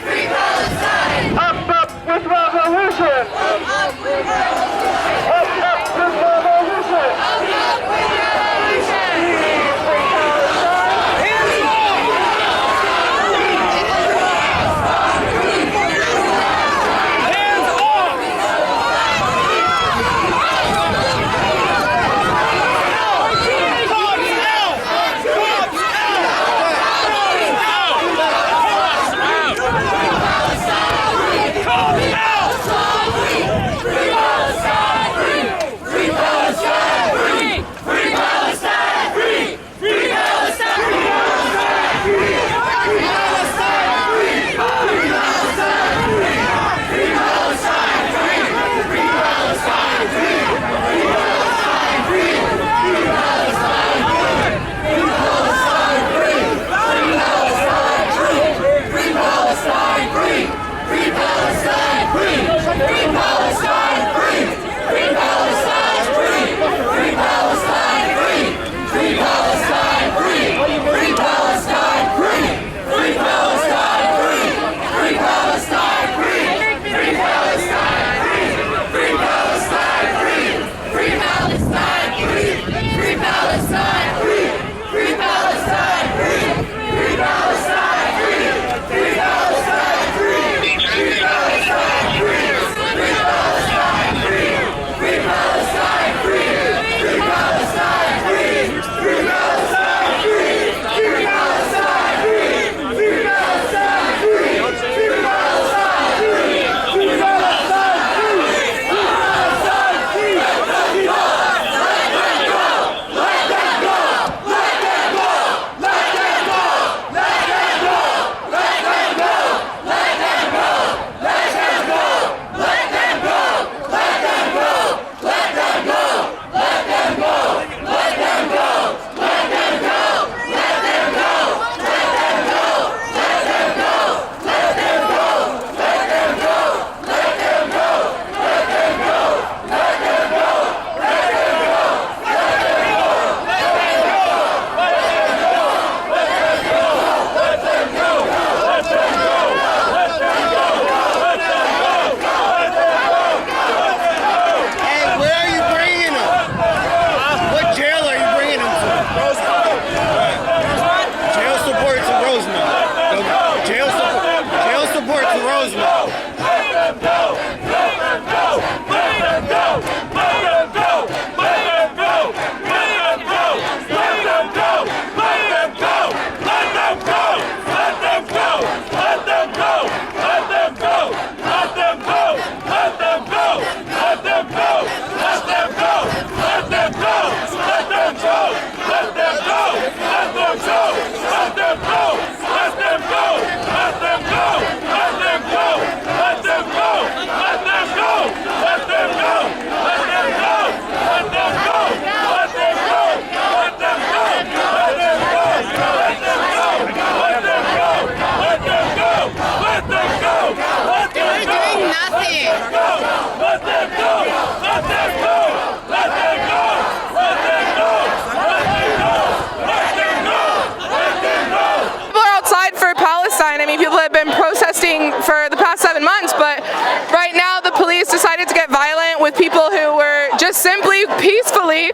Free Palestine! Up with revolution! Up with revolution! Up with revolution! Up with revolution! Free Palestine! Hands off! People have been protesting for the past 7 months, but right now the police decided to get violent with people who were just simply peacefully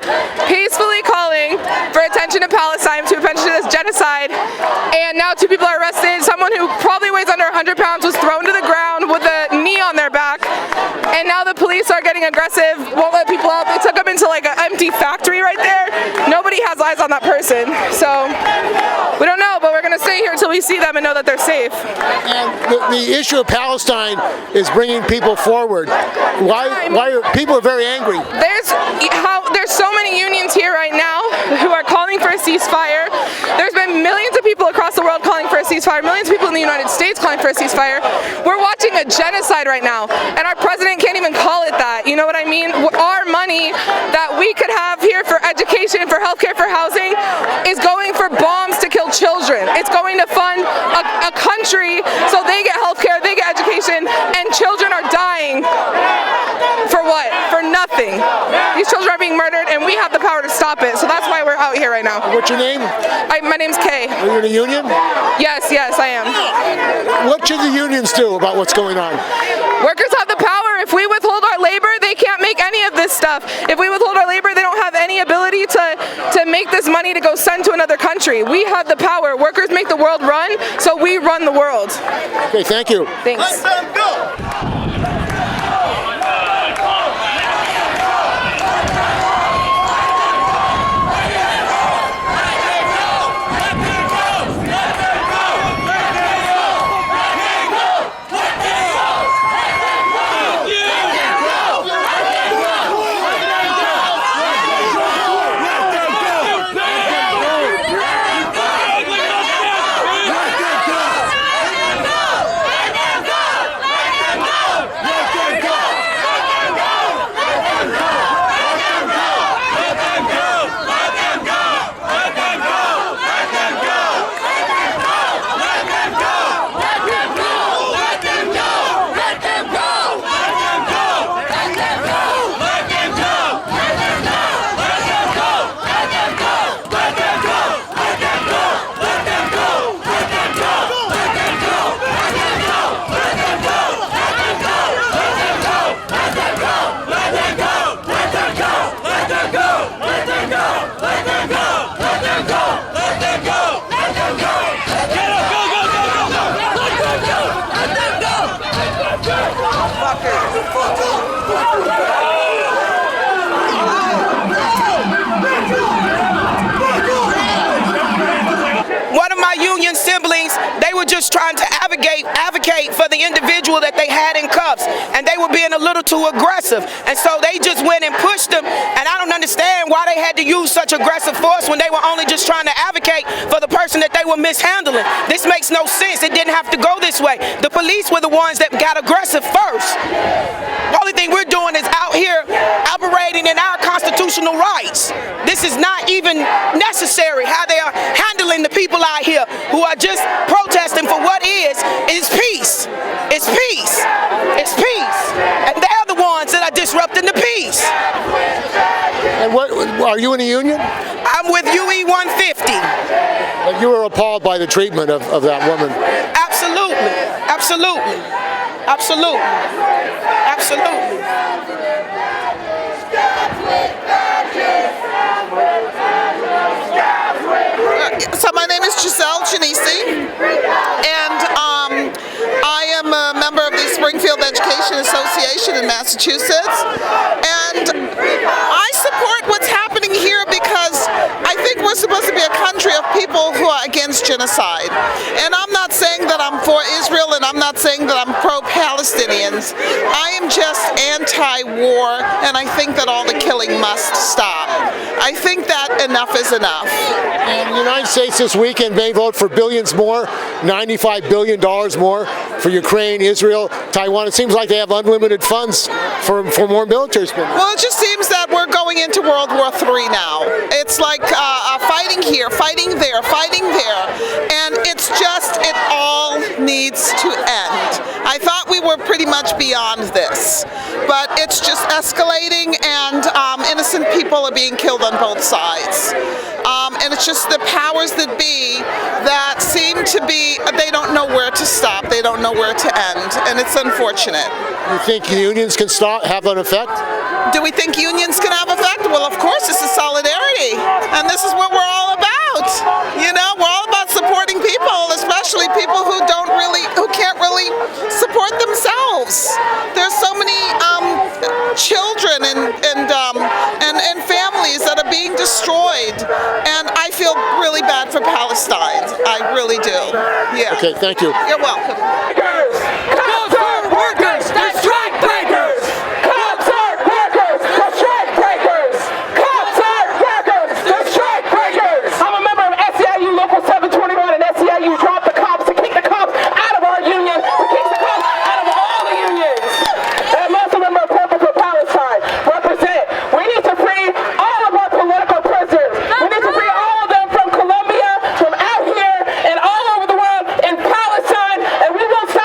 calling for attention to Palestine, to attention to this genocide. And now 2 people are arrested. Someone who probably weighs under 100 pounds was thrown to the ground with a knee on their back. And now the police are getting aggressive, won't let people out. They took them into like an empty factory right there. Nobody has eyes on that person. So we don't know, but we're going to stay here until we see them and know that they're safe. And the issue of Palestine is bringing people forward. Why are people are very angry? There's so many unions here right now who are calling for a ceasefire. There's been millions of people across the world calling for a ceasefire, millions of people in the United States calling for a ceasefire. We're watching a genocide right now, and our president can't even call it that. You know what I mean? Our money that we could have here for education, for healthcare, for housing is going for bombs to kill children. It's going to fund a country so they get healthcare, they get education, and children are dying for what? For nothing. These children are being murdered, and we have the power to stop it. So that's why we're out here right now. What's your name? My name's Kay. Are you in a union? Yes, I am. What should the unions do about what's going on? Workers have the power. If we withhold our labor, they can't make any of this stuff. If we withhold our labor, they don't have any ability to make this money to go send to another country. We have the power. Workers make the world run, so we run the world. Okay, thank you. Thanks. One of my union siblings, they were just trying to advocate for the individual that they had in cuffs, and they were being a little too aggressive, and so they just went and pushed them, and I don't understand why they had to use such aggressive force when they were only just trying to advocate for the person that they were mishandling. This makes no sense. It didn't have to go this way. The police were the ones that got aggressive first. The only thing we're doing is out here operating in our constitutional rights. This is not even necessary how they are handling the people out here who are just protesting for what is peace. It's peace. It's peace. And they're the ones that are disrupting the peace. And what are you in a union? I'm with UE 150. You were appalled by the treatment of that woman. Absolutely. Absolutely. Absolutely. Absolutely. So my name is Giselle Janisi, and I am a member of the Springfield Education Association in Massachusetts, and I support what's happening here because I think we're supposed to be a country of people who are against genocide. And I'm not saying that I'm for Israel, and I'm not saying that I'm pro-Palestinians. I am just anti-war, and I think that all the killing must stop. I think that enough is enough. And the United States this weekend may vote for billions more, $95 billion more for Ukraine, Israel, Taiwan. It seems like they have unlimited funds for more military spending. Well, it just seems that we're going into World War III now. It's like fighting here, fighting there, and it's just, it all needs to end. I thought we were pretty much beyond this, but it's just escalating, and innocent people are being killed on both sides. And it's just the powers that be that seem to be, they don't know where to stop, they don't know where to end, and it's unfortunate. You think unions can have an effect? Do we think unions can have effect? Well, of course, this is solidarity, and this is what we're all about. You know, we're all about supporting people, especially people who can't really support themselves. There's so many children and families that are being destroyed, and I feel really bad for Palestine. I really do. Yeah. Okay, thank you. You're welcome. Cops are workers, they're strike breakers. Cops are workers, the strike breakers! Cops are workers, the strike breakers! I'm a member of SEIU Local 721, and SEIU dropped the cops to kick the cops out of our union, to kick the cops out of all the unions. And I'm also a member of For Palestine. Represent. We need to free all of our political prisoners. We need to free all of them from Colombia, from out here, and all over the world in Palestine, and we won't stop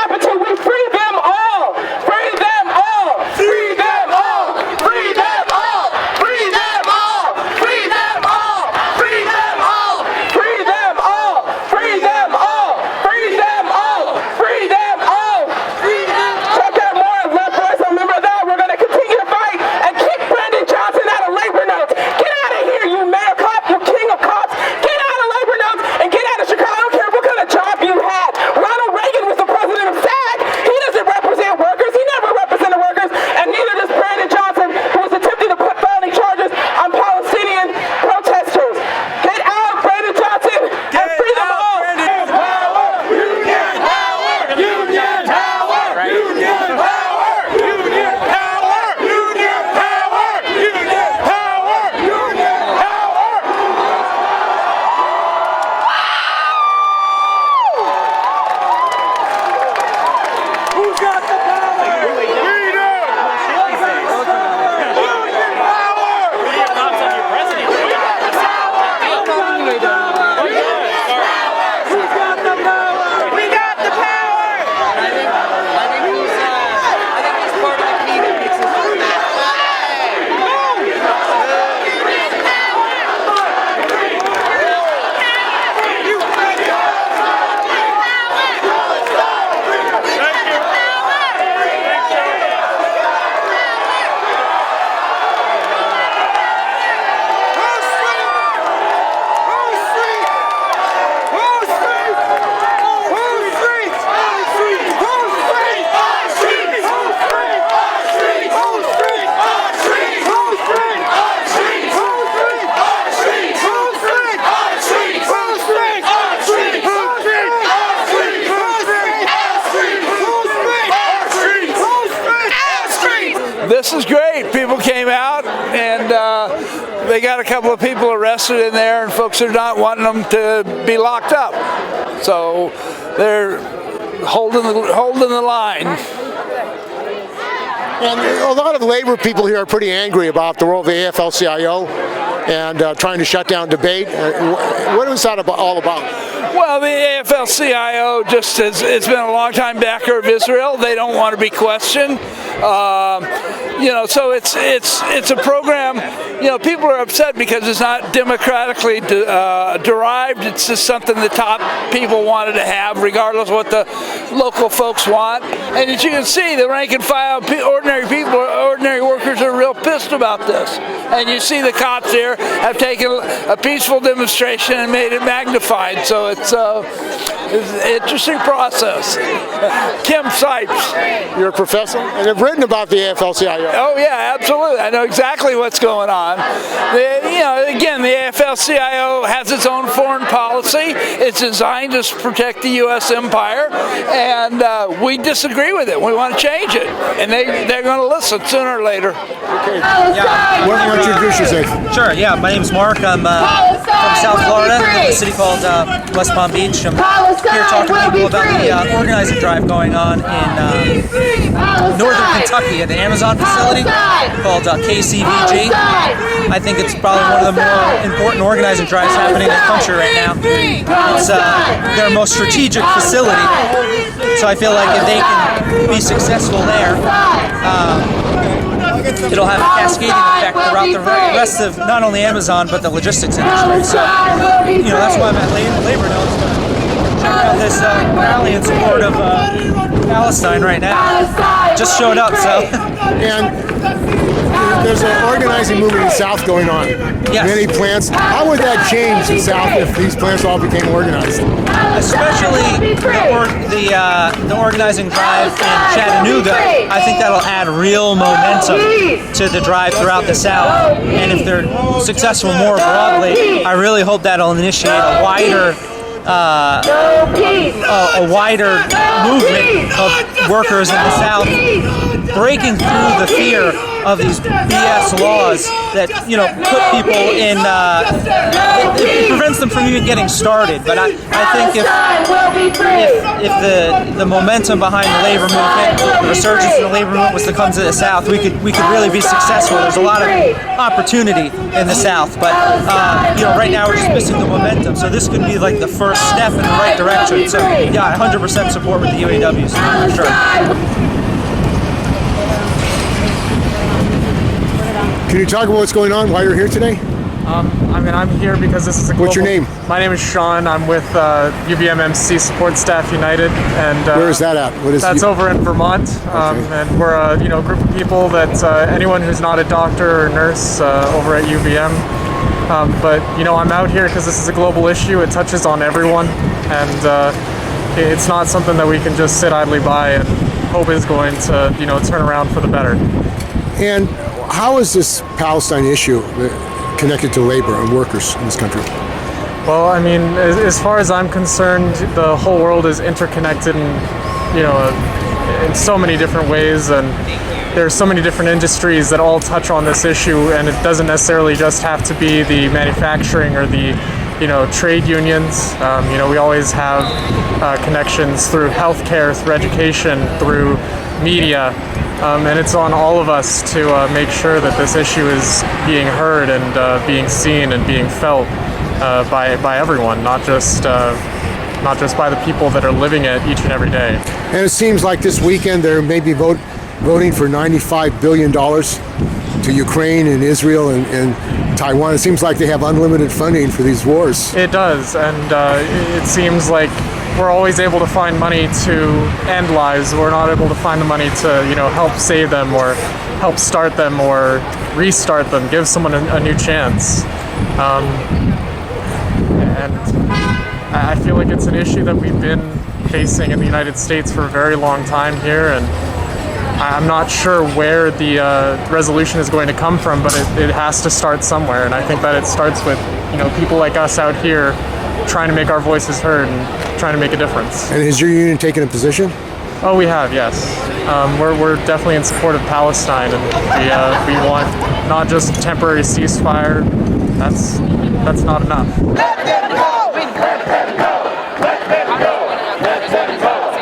This is great. People came out, and they got a couple of people arrested in there, and folks are not wanting them to be locked up. So they're holding the line. And a lot of labor people here are pretty angry about the role of the AFL-CIO and trying to shut down debate. What is that all about? Well, the AFL-CIO just it's been a long time backer of Israel. They don't want to be questioned. So it's a program. People are upset because it's not democratically derived. It's just something the top people wanted to have, regardless of what the local folks want. And as you can see, the rank and file, ordinary people, ordinary workers are real pissed about this. And you see the cops here have taken a peaceful demonstration and made it magnified. So it's an interesting process. Kim Sipes. You're a professor and have written about the AFL-CIO. Oh yeah, absolutely. I know exactly what's going on. Again, the AFL-CIO has its own foreign policy. It's designed to protect the U.S. empire, and we disagree with it. We want to change it, and they're going to listen sooner or later. Okay. Yeah. Why don't you introduce yourself? Sure. Yeah. My name's Mark. I'm from South Florida, a city called West Palm Beach. I'm here talking to people about the organizing drive going on in northern Kentucky at the Amazon facility called KCVG. I think it's probably one of the more important organizing drives happening in the country right now. It's their most strategic facility, so I feel like if they can be successful there, it'll have a cascading effect throughout the rest of not only Amazon but the logistics industry. So, that's why I'm at Labor Day. Check out this rally in support of Palestine right now. Just showed up, so. And there's an organizing movement in the South going on. Yes. Many plants. How would that change the South if these plants all became organized? Especially the organizing drive in Chattanooga. I think that'll add real momentum to the drive throughout the South. And if they're successful more broadly, I really hope that'll initiate a wider movement of workers in the South breaking through the fear of these BS laws that put people in it prevents them from even getting started. But I think if the momentum behind the labor movement, the resurgence of the labor movement was to come to the South, we could really be successful. There's a lot of opportunity in the South, but right now we're just missing the momentum. So this could be like the first step in the right direction. So yeah, 100% support with the UAWs for sure. Can you talk about what's going on, why you're here today? I'm here because this is a global... What's your name? My name is Sean. I'm with UVMMC Support Staff United. And where is that at? That's over in Vermont. And we're a group of people that anyone who's not a doctor or nurse over at UVM. But I'm out here because this is a global issue. It touches on everyone. And it's not something that we can just sit idly by and hope is going to turn around for the better. And how is this Palestine issue connected to labor and workers in this country? Well, as far as I'm concerned, the whole world is interconnected in so many different ways, and there's so many different industries that all touch on this issue, and it doesn't necessarily just have to be the manufacturing or the trade unions. We always have connections through healthcare, through education, through media. And it's on all of us to make sure that this issue is being heard and being seen and being felt by everyone, not just by the people that are living it each and every day. And it seems like this weekend there may be voting for $95 billion to Ukraine and Israel and Taiwan. It seems like they have unlimited funding for these wars. It does, and it seems like we're always able to find money to end lives. We're not able to find the money to, help save them or help start them or restart them, give someone a new chance. And I feel like it's an issue that we've been facing in the United States for a very long time here, and I'm not sure where the resolution is going to come from, but it has to start somewhere, and I think that it starts with, people like us out here trying to make our voices heard and trying to make a difference. And has your union taken a position? Oh, we have, yes. We're definitely in support of Palestine, and we want not just temporary ceasefire. That's not enough.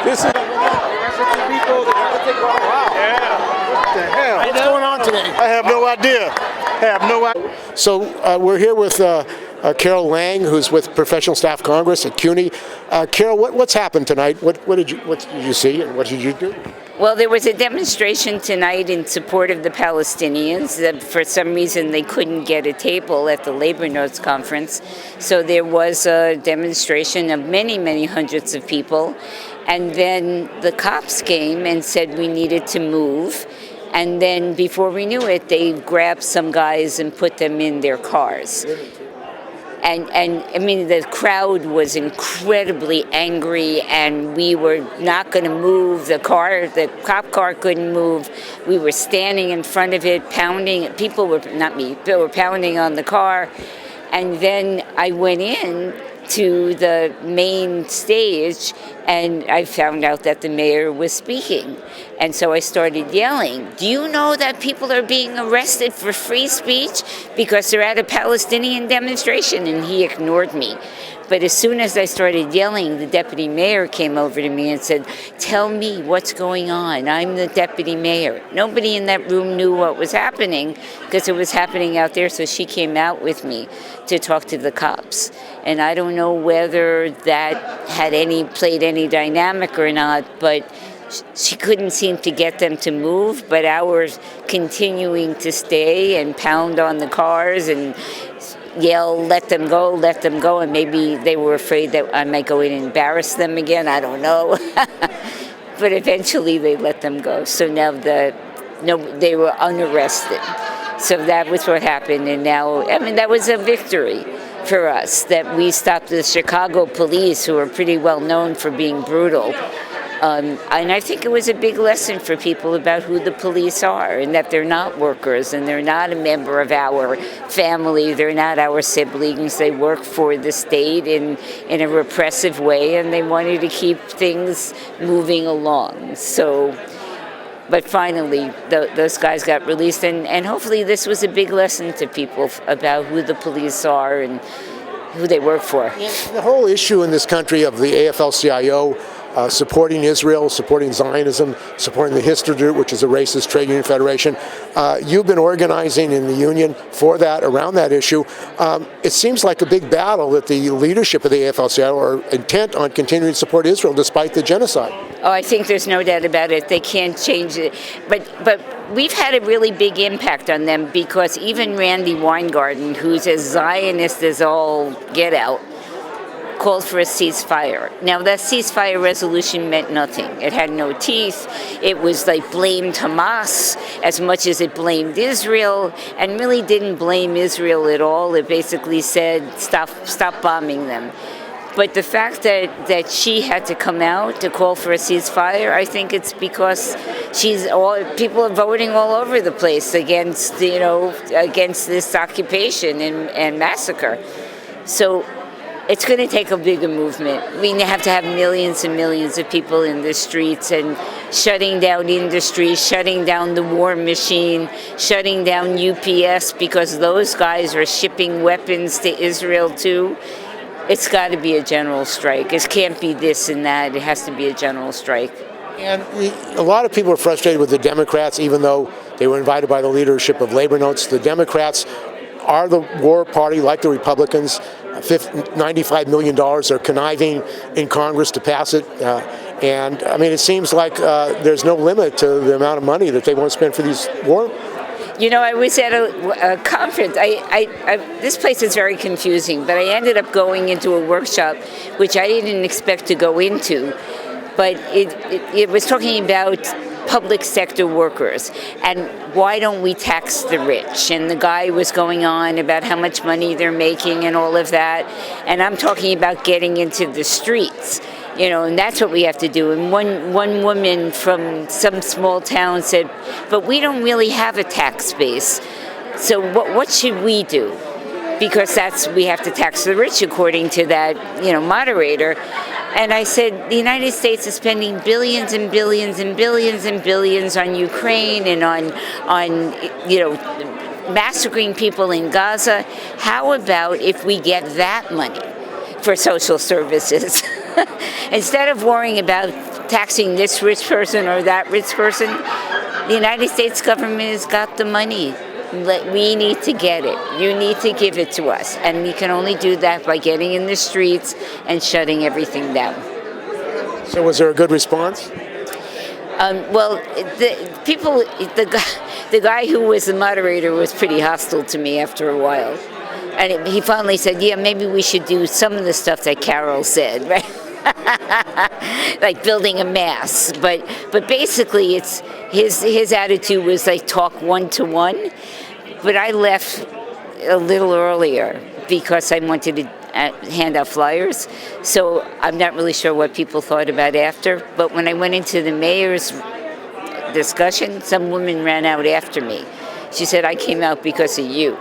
This is What the hell? What's going on today? I have no idea. So we're here with Carol Lang, who's with Professional Staff Congress at CUNY. Carol, what's happened tonight? What did you see, and what did you do? Well, there was a demonstration tonight in support of the Palestinians. That for some reason they couldn't get a table at the Labor Notes Conference. So there was a demonstration of many, many hundreds of people. And then the cops came and said we needed to move. And then before we knew it, they grabbed some guys and put them in their cars. And I mean, the crowd was incredibly angry, and we were not going to move. The cop car couldn't move. We were standing in front of it, pounding. People were, not me, they were pounding on the car. And then I went in to the main stage, and I found out that the mayor was speaking. And so I started yelling, "Do you know that people are being arrested for free speech because they're at a Palestinian demonstration?" And he ignored me. But as soon as I started yelling, the deputy mayor came over to me and said, "Tell me what's going on. I'm the deputy mayor." Nobody in that room knew what was happening because it was happening out there, so she came out with me to talk to the cops. And I don't know whether that had played any dynamic or not, but she couldn't seem to get them to move, but ours continuing to stay and pound on the cars and yell, let them go, and maybe they were afraid that I might go in and embarrass them again, I don't know. But eventually they let them go. So now they were unarrested. So that was what happened, and now, I mean, that was a victory for us, that we stopped the Chicago police, who are pretty well known for being brutal. And I think it was a big lesson for people about who the police are, and that they're not workers, and they're not a member of our family, they're not our siblings, they work for the state in a repressive way, and they wanted to keep things moving along. So, but finally, those guys got released, and hopefully this was a big lesson to people about who the police are and who they work for. The whole issue in this country of the AFL-CIO supporting Israel, supporting Zionism, supporting the Histadrut, which is a racist trade union federation. You've been organizing in the union for that, around that issue. It seems like a big battle that the leadership of the AFL-CIO are intent on continuing to support Israel despite the genocide. Oh, I think there's no doubt about it. They can't change it. But we've had a really big impact on them, because even Randy Weingarten, who's as Zionist as all get out, called for a ceasefire. Now, that ceasefire resolution meant nothing. It had no teeth. It was like blamed Hamas as much as it blamed Israel, and really didn't blame Israel at all. It basically said, stop bombing them. But the fact that she had to come out to call for a ceasefire, I think it's because people are voting all over the place against this occupation and massacre. So it's going to take a bigger movement. We have to have millions and millions of people in the streets and shutting down industries, shutting down the war machine, shutting down UPS, because those guys are shipping weapons to Israel too. It's got to be a general strike. It can't be this and that. It has to be a general strike. And a lot of people are frustrated with the Democrats, even though they were invited by the leadership of Labor Notes. The Democrats are the war party, like the Republicans. $95 million are conniving in Congress to pass it. And I mean, it seems like there's no limit to the amount of money that they want to spend for these war. You know, I was at a conference. This place is very confusing, but I ended up going into a workshop, which I didn't expect to go into. But it was talking about public sector workers and why don't we tax the rich, and the guy was going on about how much money they're making and all of that, and I'm talking about getting into the streets, and that's what we have to do. And one woman from some small town said, but we don't really have a tax base, so what should we do? Because we have to tax the rich according to that moderator. And I said, the United States is spending billions and billions and billions and billions on Ukraine and on massacring people in Gaza. How about if we get that money for social services? Instead of worrying about taxing this rich person or that rich person, the United States government has got the money. We need to get it. You need to give it to us. And we can only do that by getting in the streets and shutting everything down. So was there a good response? Well, the guy who was the moderator was pretty hostile to me after a while. And he finally said, yeah, maybe we should do some of the stuff that Carol said, right? Like building a mass. But basically, it's his attitude was like talk one-to-one. But I left a little earlier because I wanted to hand out flyers. So I'm not really sure what people thought about after. But when I went into the mayor's discussion, some woman ran out after me. She said, I came out because of you.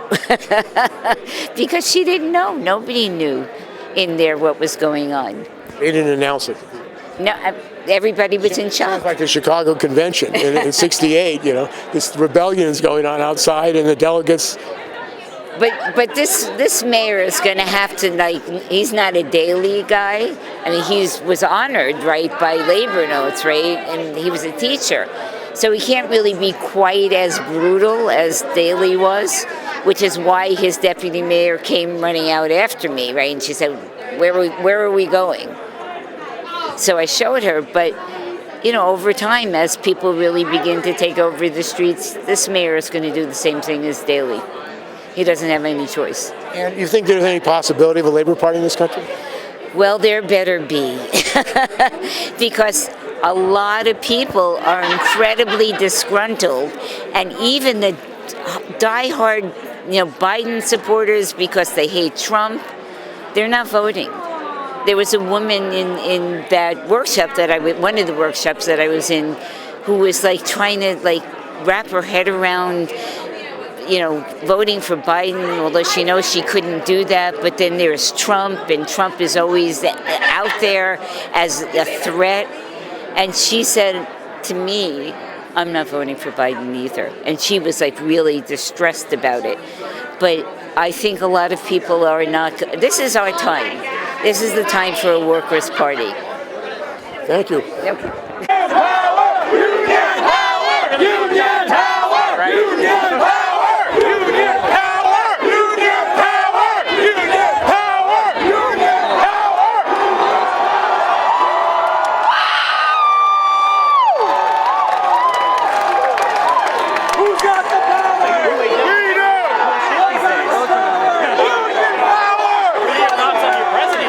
Because she didn't know. Nobody knew in there what was going on. They didn't announce it. No, everybody was in shock. Sounds like the Chicago Convention in '68. This rebellion is going on outside, and the delegates. But this mayor is going to have to, he's not a daily guy. I mean, he was honored, right, by labor notes, right, and he was a teacher. So he can't really be quite as brutal as Daley was, which is why his deputy mayor came running out after me, right, and she said, where are we going? So I showed her, but, over time, as people really begin to take over the streets, this mayor is going to do the same thing as Daley. He doesn't have any choice. And you think there's any possibility of a Labor Party in this country? Well, there better be. Because a lot of people are incredibly disgruntled, and even the diehard, Biden supporters, because they hate Trump, they're not voting. There was a woman in that workshop one of the workshops that I was in, who was trying to wrap her head around, voting for Biden, although she knows she couldn't do that. But then there's Trump, and Trump is always out there as a threat. And she said to me, I'm not voting for Biden either. And she was really distressed about it. But I think a lot of people are not. This is our time. This is the time for a workers' party. Thank you. Yep. Power! Union power! Union power! Right. Union power! Union power! Union power! Union power! Union power! Who's got the power? We do! Union power! Knocks on your president.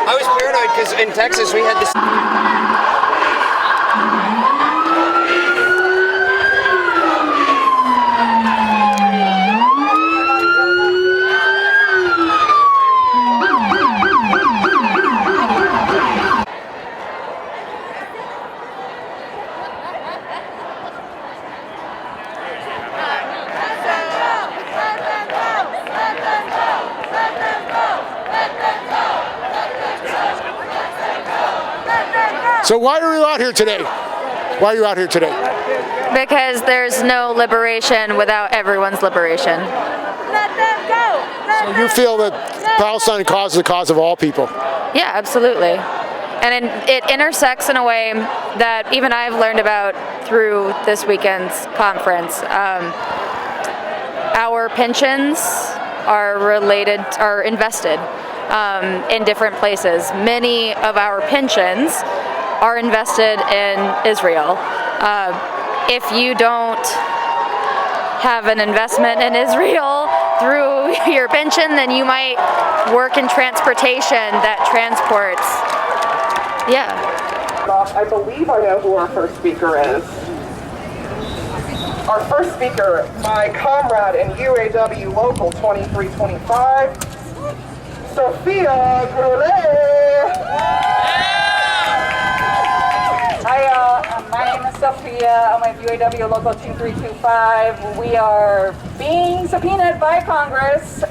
I was paranoid because in Texas we had this. So why are you out here today? Why are you out here today? because there's no liberation without everyone's liberation. So you feel that Palestine cause is the cause of all people? Yeah, absolutely. And it intersects in a way that even I've learned about through this weekend's conference. Our pensions are invested in different places. Many of our pensions are invested in Israel. If you don't have an investment in Israel through your pension, then you might work in transportation that transports. Yeah. I believe I know who our first speaker is. Our first speaker, my comrade in UAW Local 2325, Sophia Goulet. Hi, my name is Sophia. I'm with UAW Local 2325. We are being subpoenaed by Congress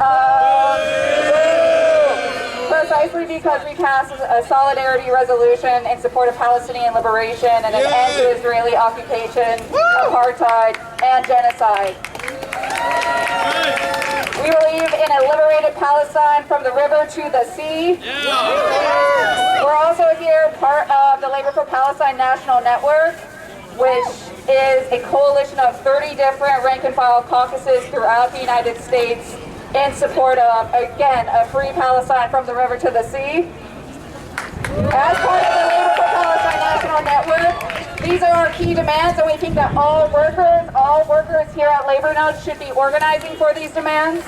precisely because we passed a solidarity resolution in support of Palestinian liberation and an end to Israeli occupation, apartheid, and genocide. We believe in a liberated Palestine from the river to the sea. We're also here part of the Labor for Palestine National Network, which is a coalition of 30 different rank-and-file caucuses throughout the United States in support of, again, a free Palestine from the river to the sea. As part of the Labor for Palestine National Network, these are our key demands, and we think that all workers here at Labor Notes should be organizing for these demands.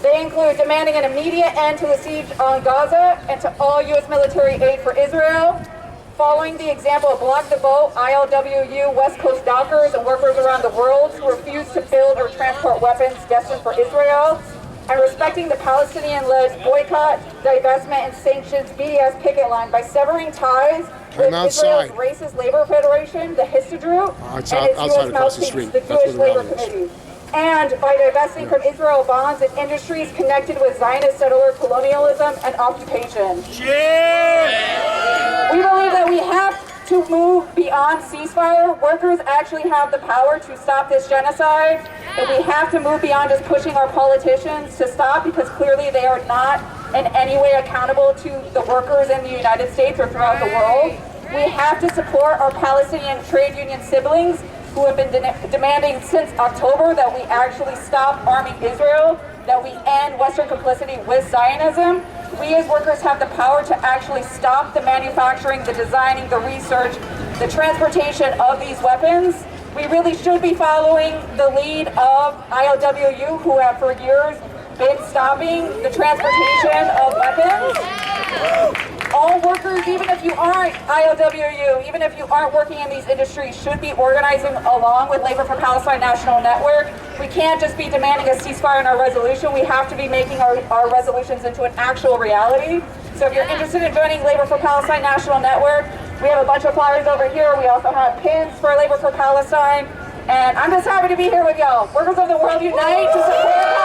They include demanding an immediate end to the siege on Gaza and to all U.S. military aid for Israel, following the example of Block the Boat, ILWU, West Coast dockers, and workers around the world who refuse to build or transport weapons destined for Israel, and respecting the Palestinian-led boycott, divestment, and sanctions BDS picket line by severing ties with Israel's racist labor federation, the Histadrut, and its U.S. mouthpiece, the Jewish Labor Committee, and by divesting from Israel bonds and industries connected with Zionist settler colonialism and occupation. We believe that we have to move beyond ceasefire. Workers actually have the power to stop this genocide, and we have to move beyond just pushing our politicians to stop, because clearly they are not in any way accountable to the workers in the United States or throughout the world. We have to support our Palestinian trade union siblings who have been demanding since October that we actually stop arming Israel, that we end Western complicity with Zionism. We as workers have the power to actually stop the manufacturing, the designing, the research, the transportation of these weapons. We really should be following the lead of ILWU, who have for years been stopping the transportation of weapons. All workers, even if you aren't ILWU, even if you aren't working in these industries, should be organizing along with Labor for Palestine National Network. We can't just be demanding a ceasefire in our resolution. We have to be making our resolutions into an actual reality. So if you're interested in joining Labor for Palestine National Network, we have a bunch of flyers over here. We also have pins for Labor for Palestine. And I'm just happy to be here with y'all. Workers of the world unite to support